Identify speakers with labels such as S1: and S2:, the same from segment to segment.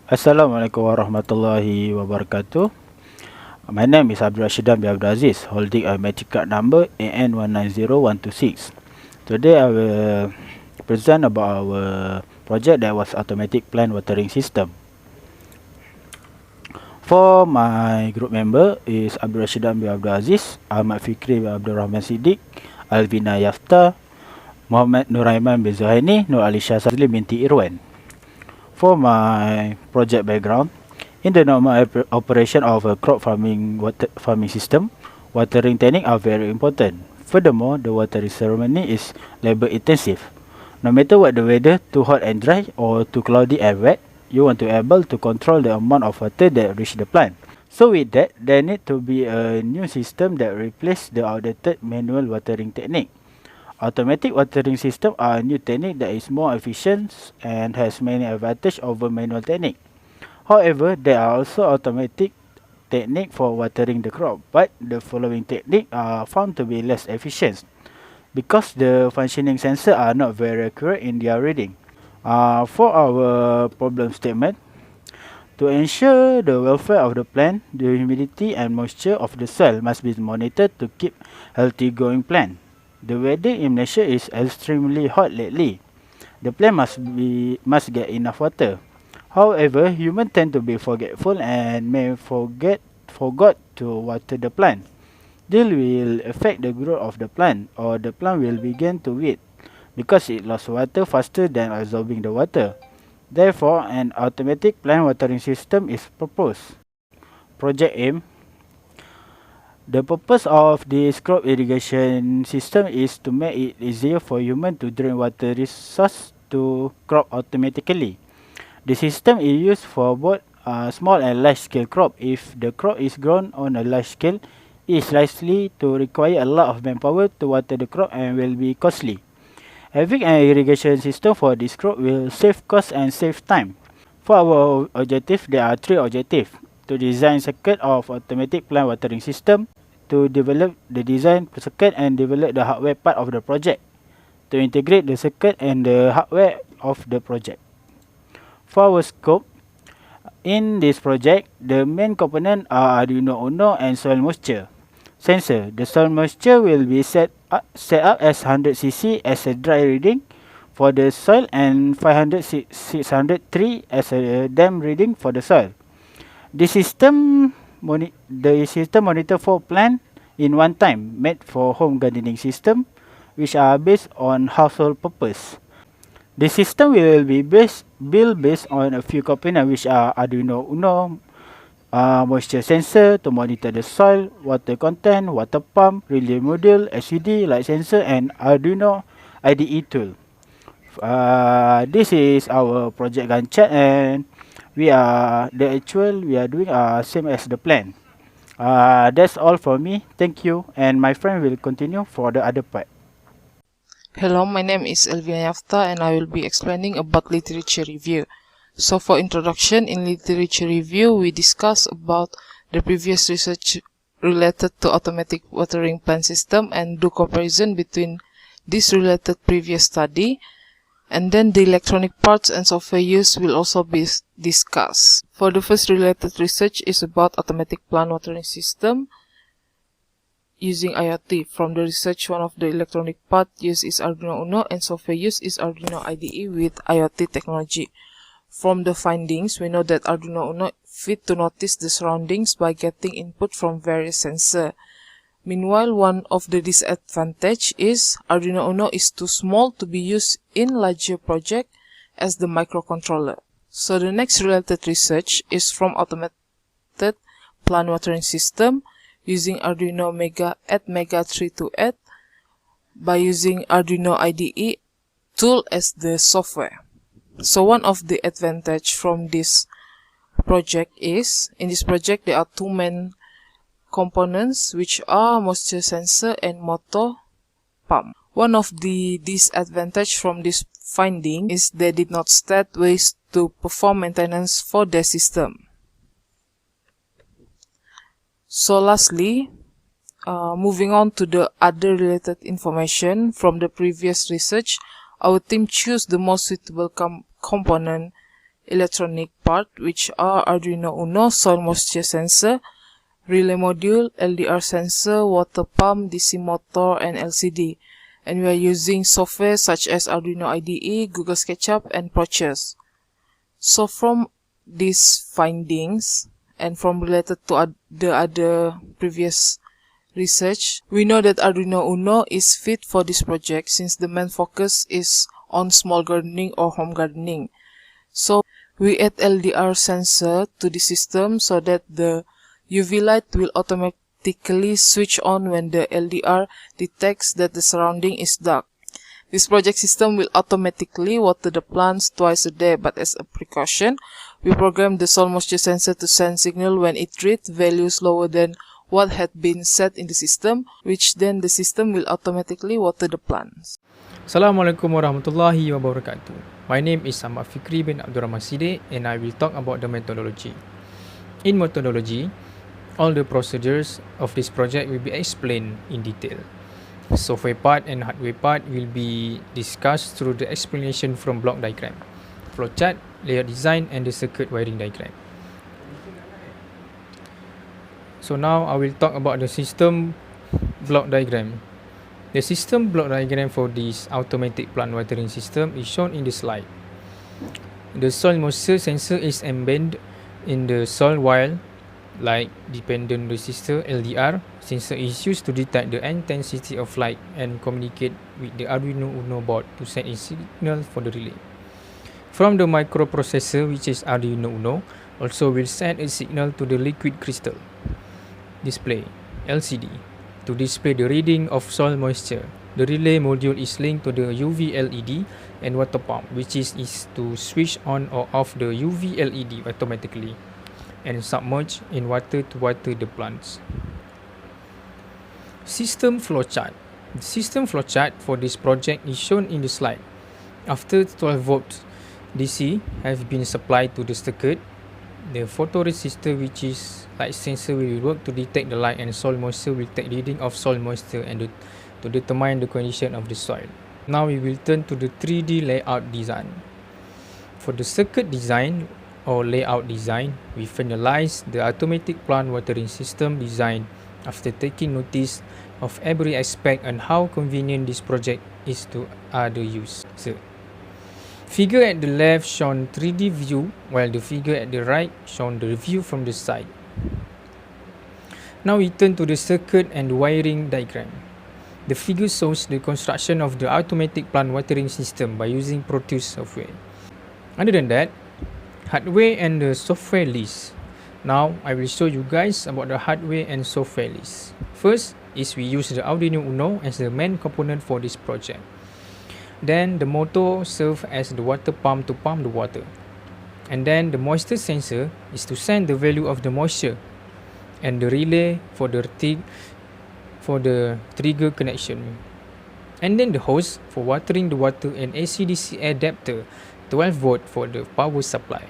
S1: Assalamualaikum warahmatullahi wabarakatuh. My name is Rasydan bin Aziz, holding a matric card number AN190126. Today I will present about our project that was automatic plant watering system. For my group member is Rasydan bin Aziz, Ahmad Fikri bin Rahman Sidek, Alvinna Yafta, Nor Aiman bin Zuhaini, Norallisya Sazlin, Binti, Irwan. For my project background, in the normal operation of a crop farming system, watering techniques are very important. Furthermore, the watering ceremony is labor intensive. No matter what the weather, too hot and dry or too cloudy and wet, you want to be able to control the amount of water that reach the plant. So with that, there need to be a new system that replace the outdated manual watering technique. Automatic watering system are a new technique that is more efficient and has many advantages over manual technique. However, there are also automatic technique for watering the crop, but the following technique are found to be less efficient because the functioning sensors are not very accurate in their reading. For our problem statement, to ensure the welfare of the plant, the humidity and moisture of the soil must be monitored to keep healthy growing plant. The weather in Malaysia is extremely hot lately. The plant must get enough water. However, humans tend to be forgetful and may forgot to water the plant. This will affect the growth of the plant, or the plant will begin to wilt because it lost water faster than absorbing the water. Therefore, an automatic plant watering system is proposed. Project aim. The purpose of this crop irrigation system is to make it easier for humans to drain water resource to crop automatically. The system is used for both small and large scale crop. If the crop is grown on a large scale, it is likely to require a lot of manpower to water the crop and will be costly. Having an irrigation system for this crop will save cost and save time. For our objective, there are three objectives: to design circuit of automatic plant watering system, to develop the design circuit and develop the hardware part of the project, to integrate the circuit and the hardware of the project. For our scope, in this project, the main component are Arduino Uno and soil moisture sensor. The soil moisture will be set up as 100 cc as a dry reading for the soil and 603 as a damp reading for the soil. The system monitor 4 plants in one time, made for home gardening system, which are based on household purpose. The system will be built based on a few components, which are Arduino Uno, moisture sensor to monitor the soil, water content, water pump, relay module, LCD, light sensor, and Arduino IDE tool. This is our project Gantt chart, and we are doing same as the plan. That's all for me. Thank you, and my friend will continue for the other part.
S2: Hello, my name is Alvinna Yafta and I will be explaining about literature review. So for introduction, in literature review, we discuss about the previous research related to automatic watering plant system and do comparison between this related previous study. And then the electronic parts and software use will also be discussed. For the first related research is about automatic plant watering system using IoT. From the research, one of the electronic part used is Arduino Uno and software used is Arduino IDE with IoT technology. From the findings, we know that Arduino Uno fit to notice the surroundings by getting input from various sensors. Meanwhile, one of the disadvantage is Arduino Uno is too small to be used in larger project as the microcontroller. So the next related research is from automated plant watering system using Arduino Mega 328 by using Arduino IDE tool as the software. So one of the advantage from this project is, in this project there are two main components, which are moisture sensor and motor pump. One of the disadvantage from this finding is they did not state ways to perform maintenance for their system. So lastly, moving on to the other related information from the previous research, our team chose the most suitable component electronic part, which are Arduino Uno soil moisture sensor, relay module, LDR sensor, water pump, DC motor, and LCD. And we are using software such as Arduino IDE, Google SketchUp, and Process. So from these findings and from related to the other previous research, we know that Arduino Uno is fit for this project since the main focus is on small gardening or home gardening. So we add LDR sensor to the system so that the UV light will automatically switch on when the LDR detects that the surrounding is dark. This project system will automatically water the plants twice a day, but as a precaution, we program the soil moisture sensor to send signal when it reads values lower than what had been set in the system, which then the system will automatically water the plants.
S3: Assalamualaikum warahmatullahi wabarakatuh. My name is Ahmad Fikri bin Abdul Sidek, and I will talk about the methodology. In methodology, all the procedures of this project will be explained in detail. Software part and hardware part will be discussed through the explanation from block diagram, flowchart, layout design, and the circuit wiring diagram. So now I will talk about the system block diagram. The system block diagram for this automatic plant watering system is shown in the slide. The soil moisture sensor is embedded in the soil while light dependent resistor LDR sensor is used to detect the intensity of light and communicate with the Arduino Uno board to send a signal for the relay. From the microprocessor, which is Arduino Uno, also will send a signal to the liquid crystal display LCD to display the reading of soil moisture. The relay module is linked to the UV LED and water pump, which is to switch on or off the UV LED automatically and submerge in water to water the plants. System flowchart. The system flowchart for this project is shown in the slide. After 12 volts DC have been supplied to the circuit, the photoresistor, which is light sensor, will work to detect the light, and soil moisture will take reading of soil moisture and to determine the condition of the soil. Now we will turn to the 3D layout design. For the circuit design or layout design, we finalize the automatic plant watering system design after taking notice of every aspect and how convenient this project is to other use. So, figure at the left shown 3D view, while the figure at the right shown the view from the side. Now we turn to the circuit and wiring diagram. The figure shows the construction of the automatic plant watering system by using Proteus software. Other than that, hardware and the software list. Now I will show you guys about the hardware and software list. First is we use the Arduino Uno as the main component for this project. Then the motor serves as the water pump to pump the water. And then the moisture sensor is to send the value of the moisture, and the relay for the trigger connection. And then the hose for watering the water, and AC/DC adapter 12 volt for the power supply.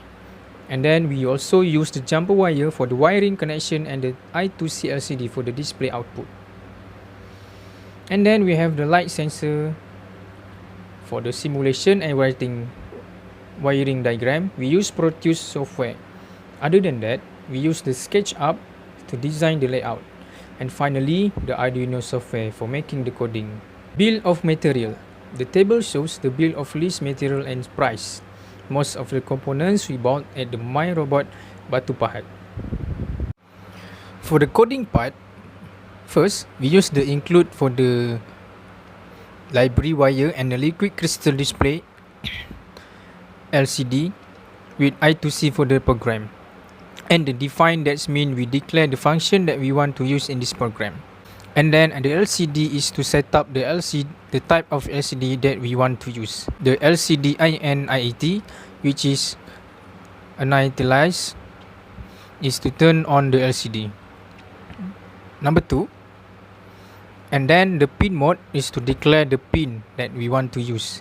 S3: And then we also use the jumper wire for the wiring connection and the I2C LCD for the display output. And then we have the light sensor for the simulation and wiring diagram. We use Proteus software. Other than that, we use the SketchUp to design the layout. And finally, the Arduino software for making the coding. Bill of material. The table shows the bill of list material and price. Most of the components we bought at the My Robot Batu Pahat. For the coding part, first we use the include for the library wire and the liquid crystal display LCD with I2C for the program. And the define, that's mean we declare the function that we want to use in this program. And then the LCD is to set up the type of LCD that we want to use. The LCD INIET, which is initialized, is to turn on the LCD. Number 2. And then the pin mode is to declare the pin that we want to use.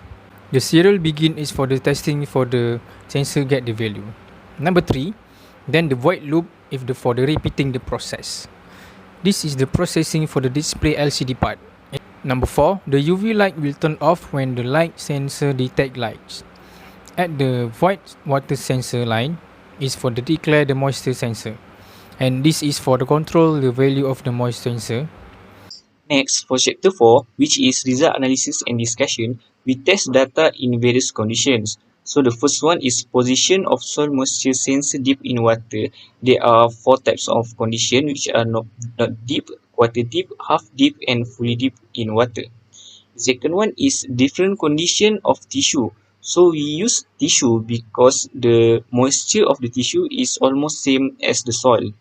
S3: The serial begin is for the testing for the sensor get the value. Number 3. Then the void loop for the repeating the process. This is the processing for the display LCD part. Number 4, the UV light will turn off when the light sensor detect lights. At the void water sensor line is for the declare the moisture sensor, and this is for the control the value of the moisture sensor.
S4: Next, for chapter 4, which is result analysis and discussion, we test data in various conditions. So the first one is position of soil moisture sensor deep in water. There are 4 types of condition which are not deep, quarter deep, half deep and fully deep in water. The second one is different condition of tissue. So we use tissue because the moisture of the tissue is almost same as the soil.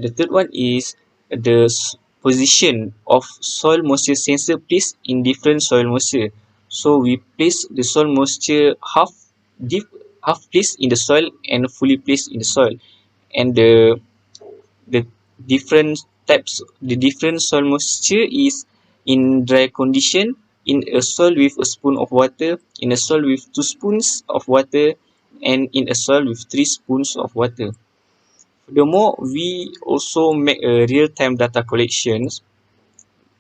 S4: The third one is the position of soil moisture sensor placed in different soil moisture. So we place the soil moisture half deep, half placed in the soil and fully placed in the soil. And the different types, the different soil moisture is in dry condition, in a soil with a spoon of water, in a soil with 2 spoons of water, and in a soil with 3 spoons of water. Furthermore, we also make a real-time data collections,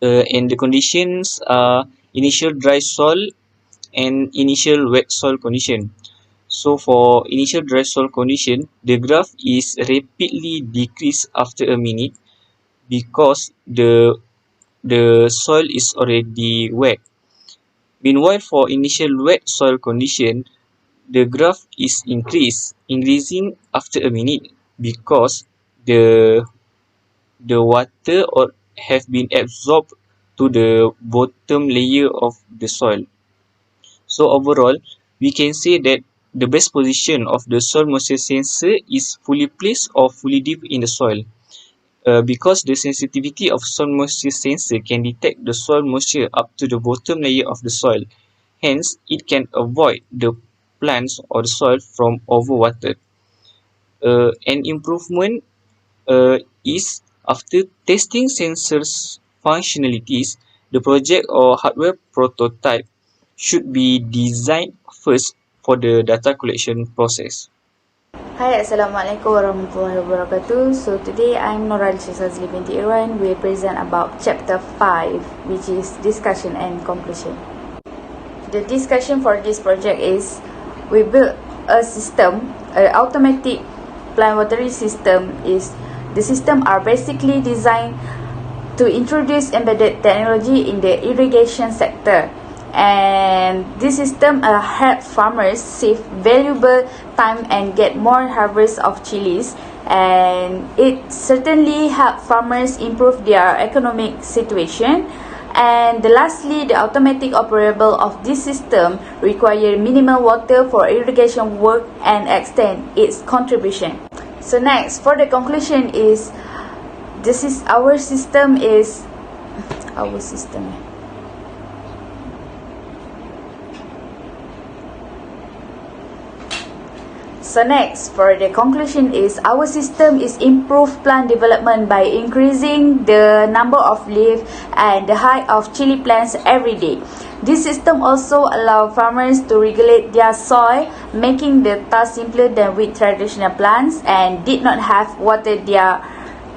S4: and the conditions are initial dry soil and initial wet soil condition. So for initial dry soil condition, the graph is rapidly decreased after a minute because the soil is already wet. Meanwhile, for initial wet soil condition, the graph is increasing after a minute because the water have been absorbed to the bottom layer of the soil. So overall, we can say that the best position of the soil moisture sensor is fully placed or fully deep in the soil. Because the sensitivity of soil moisture sensor can detect the soil moisture up to the bottom layer of the soil. Hence, it can avoid the plants or the soil from overwatered. An improvement is after testing sensors functionalities, the project or hardware prototype should be designed first for the data collection process.
S5: Hi, Assalamualaikum warahmatullahi wabarakatuh. So today I'm Norallisya Sazlin Binti Irwan. We present about chapter 5, which is discussion and conclusion. The discussion for this project is we built a system, an automatic plant watering system. The system are basically designed to introduce embedded technology in the irrigation sector. And this system help farmers save valuable time and get more harvest of chilies, and it certainly help farmers improve their economic situation. And lastly, the automatic operable of this system require minimal water for irrigation work and extend its contribution. So next, for the conclusion is our system. So next, for the conclusion is our system is improved plant development by increasing the number of leaves and the height of chili plants every day. This system also allows farmers to regulate their soil, making the task simpler than with traditional plants, and did not have water their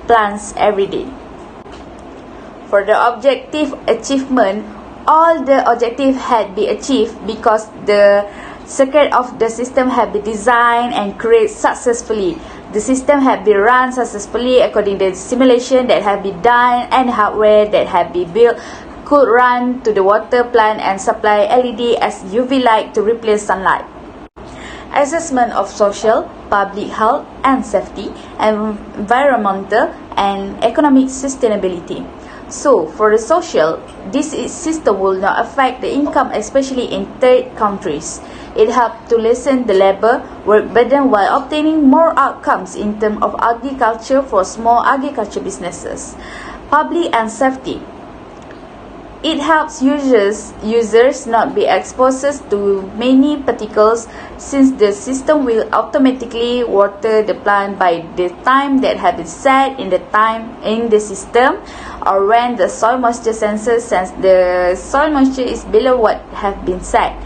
S5: plants every day. For the objective achievement, all the objectives had been achieved because the circuit of the system have been designed and created successfully. The system have been run successfully according to the simulation that have been done, and hardware that have been built could run to the water plant and supply LED as UV light to replace sunlight. Assessment of social, public health and safety, environmental and economic sustainability. So, for the social, this system will not affect the income, especially in third countries. It helps to lessen the labor work burden while obtaining more outcomes in terms of agriculture for small agriculture businesses. Public and safety. It helps users not be exposed to many particles, since the system will automatically water the plant by the time that have been set in the system, or when the soil moisture sensor sense the soil moisture is below what have been set.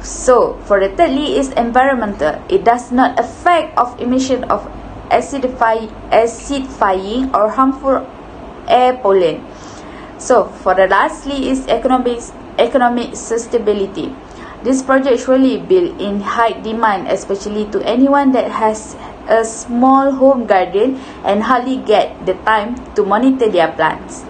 S5: So for the thirdly is environmental. It does not affect of emission of acidifying or harmful air pollution. So for the lastly is economic sustainability. This project surely built in high demand, especially to anyone that has a small home garden and hardly get the time to monitor their plants.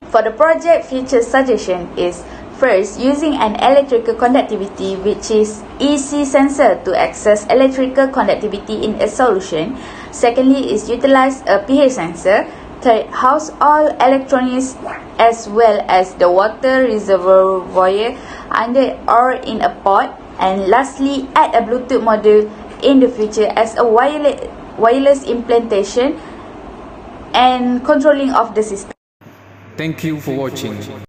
S5: For the project, feature suggestion is first, using an electrical conductivity, which is EC sensor to access electrical conductivity in a solution. Secondly, is utilize a pH sensor. Third, house all electronics as well as the water reservoir under or in a pot. And lastly, add a Bluetooth module in the future as a wireless implementation and controlling of the system.
S3: Thank you for watching.